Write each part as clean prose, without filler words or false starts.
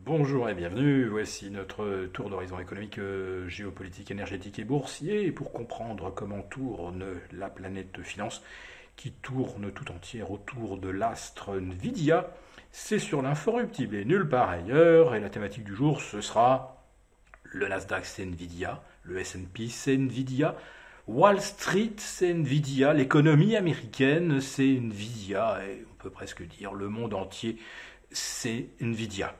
Bonjour et bienvenue, voici notre tour d'horizon économique, géopolitique, énergétique et boursier pour comprendre comment tourne la planète finance qui tourne tout entière autour de l'astre Nvidia. C'est sur l'inforruptible et nulle part ailleurs et la thématique du jour ce sera le Nasdaq c'est Nvidia, le S&P c'est Nvidia, Wall Street c'est Nvidia, l'économie américaine c'est Nvidia et on peut presque dire le monde entier c'est Nvidia.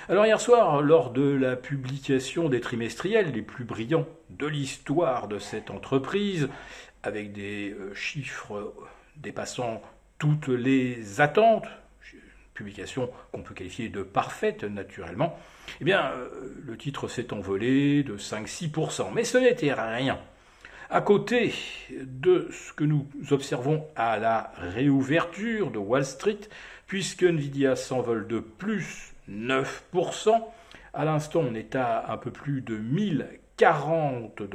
Alors hier soir, lors de la publication des trimestriels les plus brillants de l'histoire de cette entreprise, avec des chiffres dépassant toutes les attentes, publication qu'on peut qualifier de parfaite naturellement, eh bien le titre s'est envolé de 5-6%, mais ce n'était rien. À côté de ce que nous observons à la réouverture de Wall Street, puisque Nvidia s'envole de plus 9%. À l'instant, on est à un peu plus de 1040 $.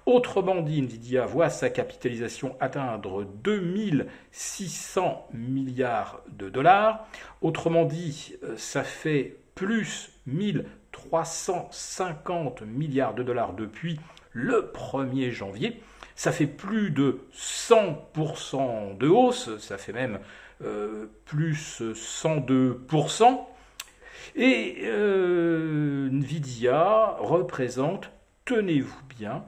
Autrement dit, Nvidia voit sa capitalisation atteindre 2600 milliards de dollars. Autrement dit, ça fait plus 1350 milliards de dollars depuis le 1er janvier. Ça fait plus de 100% de hausse, ça fait même plus 102%. Et Nvidia représente, tenez-vous bien,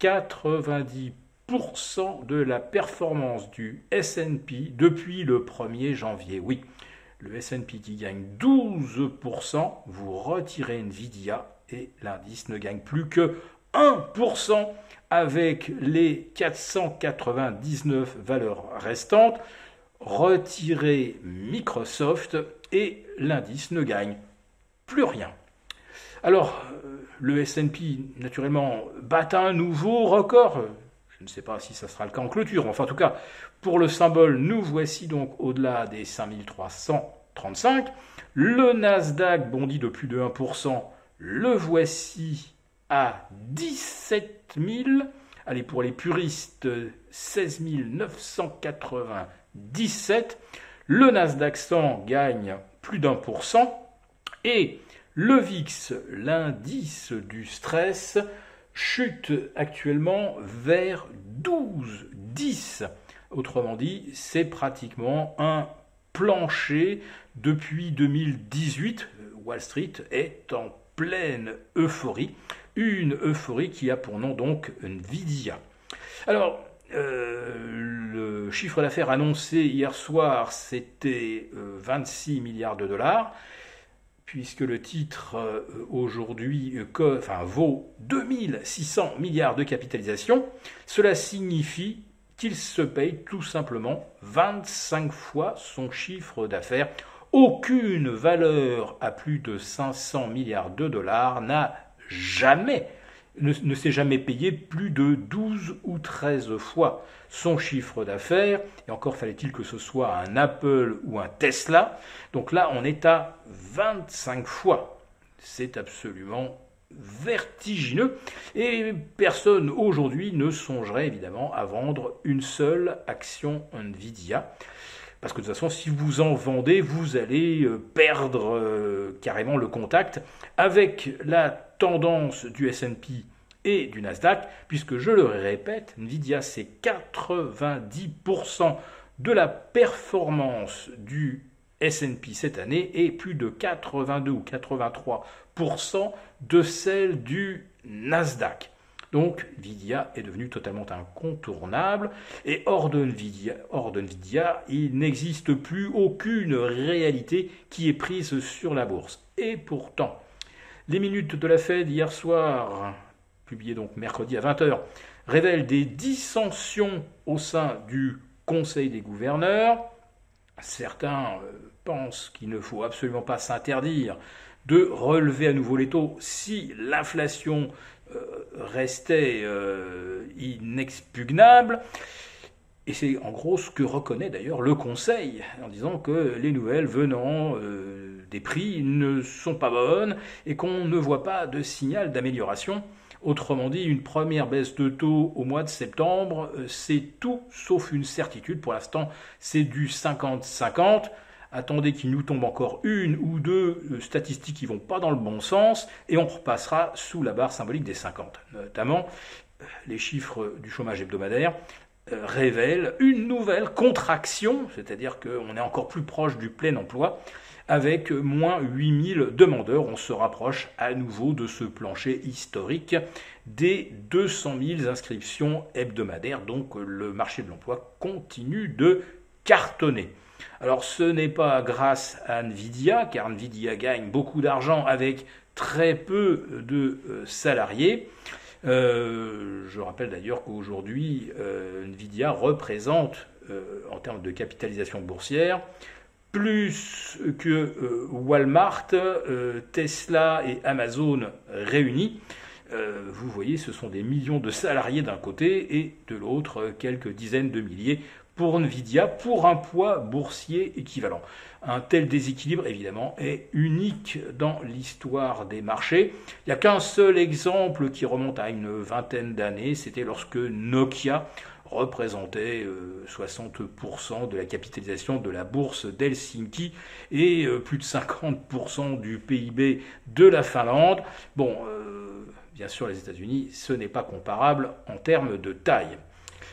90% de la performance du S&P depuis le 1er janvier. Oui, le S&P qui gagne 12%, vous retirez Nvidia et l'indice ne gagne plus que 1% avec les 499 valeurs restantes. Retirez Microsoft et l'indice ne gagne plus rien. Alors, le S&P, naturellement, bat un nouveau record. Je ne sais pas si ça sera le cas en clôture. Enfin, en tout cas, pour le symbole, nous voici donc au-delà des 5335. Le Nasdaq bondit de plus de 1%. Le voici à 17 000. Allez, pour les puristes, 16 997. Le Nasdaq 100 gagne plus d'1%. Et le VIX, l'indice du stress, chute actuellement vers 12,10. Autrement dit, c'est pratiquement un plancher depuis 2018. Wall Street est en pleine euphorie. Une euphorie qui a pour nom donc Nvidia. Alors, le chiffre d'affaires annoncé hier soir, c'était 26 milliards de dollars, puisque le titre aujourd'hui vaut 2600 milliards de capitalisation. Cela signifie qu'il se paye tout simplement 25 fois son chiffre d'affaires. Aucune valeur à plus de 500 milliards de dollars ne s'est jamais payé plus de 12 ou 13 fois son chiffre d'affaires, et encore fallait-il que ce soit un Apple ou un Tesla. Donc là, on est à 25 fois. C'est absolument vertigineux, et personne aujourd'hui ne songerait évidemment à vendre une seule action Nvidia. Parce que de toute façon, si vous en vendez, vous allez perdre carrément le contact avec la tendance du S&P et du Nasdaq, puisque je le répète, Nvidia c'est 90% de la performance du S&P cette année et plus de 82 ou 83% de celle du Nasdaq. Donc Nvidia est devenu totalement incontournable et hors de Nvidia, il n'existe plus aucune réalité qui est prise sur la bourse. Et pourtant, les minutes de la Fed hier soir, publiées donc mercredi à 20h, révèlent des dissensions au sein du Conseil des gouverneurs. Certains pensent qu'il ne faut absolument pas s'interdire de relever à nouveau les taux si l'inflation restait inexpugnable. Et c'est en gros ce que reconnaît d'ailleurs le Conseil, en disant que les nouvelles venant des prix ne sont pas bonnes et qu'on ne voit pas de signal d'amélioration. Autrement dit, une première baisse de taux au mois de septembre, c'est tout sauf une certitude. Pour l'instant, c'est du 50-50. Attendez qu'il nous tombe encore une ou deux statistiques qui vont pas dans le bon sens et on repassera sous la barre symbolique des 50. Notamment, les chiffres du chômage hebdomadaire révèlent une nouvelle contraction, c'est-à-dire qu'on est encore plus proche du plein emploi, avec moins 8000 demandeurs. On se rapproche à nouveau de ce plancher historique des 200 000 inscriptions hebdomadaires. Donc le marché de l'emploi continue de cartonner. Alors ce n'est pas grâce à Nvidia, car Nvidia gagne beaucoup d'argent avec très peu de salariés. Je rappelle d'ailleurs qu'aujourd'hui, Nvidia représente, en termes de capitalisation boursière, plus que Walmart, Tesla et Amazon réunis. Vous voyez, ce sont des millions de salariés d'un côté et de l'autre, quelques dizaines de milliers pour Nvidia, pour un poids boursier équivalent. Un tel déséquilibre, évidemment, est unique dans l'histoire des marchés. Il n'y a qu'un seul exemple qui remonte à une vingtaine d'années, c'était lorsque Nokia représentait 60% de la capitalisation de la bourse d'Helsinki et plus de 50% du PIB de la Finlande. Bon, bien sûr, les États-Unis, ce n'est pas comparable en termes de taille.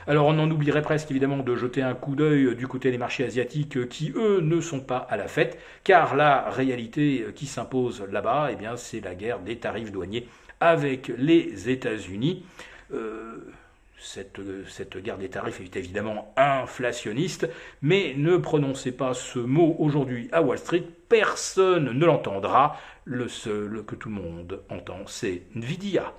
Alors on en oublierait presque évidemment de jeter un coup d'œil du côté des marchés asiatiques qui, eux, ne sont pas à la fête, car la réalité qui s'impose là-bas, eh bien, c'est la guerre des tarifs douaniers avec les États-Unis. Cette guerre des tarifs est évidemment inflationniste, mais ne prononcez pas ce mot aujourd'hui à Wall Street, personne ne l'entendra. Le seul que tout le monde entend, c'est Nvidia.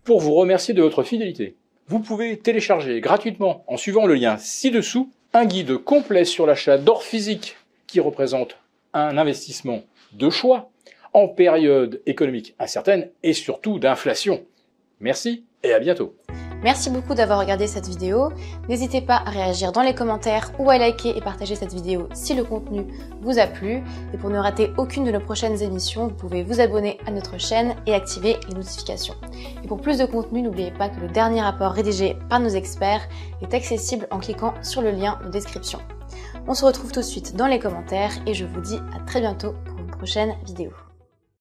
Pour vous remercier de votre fidélité, vous pouvez télécharger gratuitement, en suivant le lien ci-dessous, un guide complet sur l'achat d'or physique qui représente un investissement de choix en période économique incertaine et surtout d'inflation. Merci et à bientôt. Merci beaucoup d'avoir regardé cette vidéo. N'hésitez pas à réagir dans les commentaires ou à liker et partager cette vidéo si le contenu vous a plu. Et pour ne rater aucune de nos prochaines émissions, vous pouvez vous abonner à notre chaîne et activer les notifications. Et pour plus de contenu, n'oubliez pas que le dernier rapport rédigé par nos experts est accessible en cliquant sur le lien de description. On se retrouve tout de suite dans les commentaires et je vous dis à très bientôt pour une prochaine vidéo.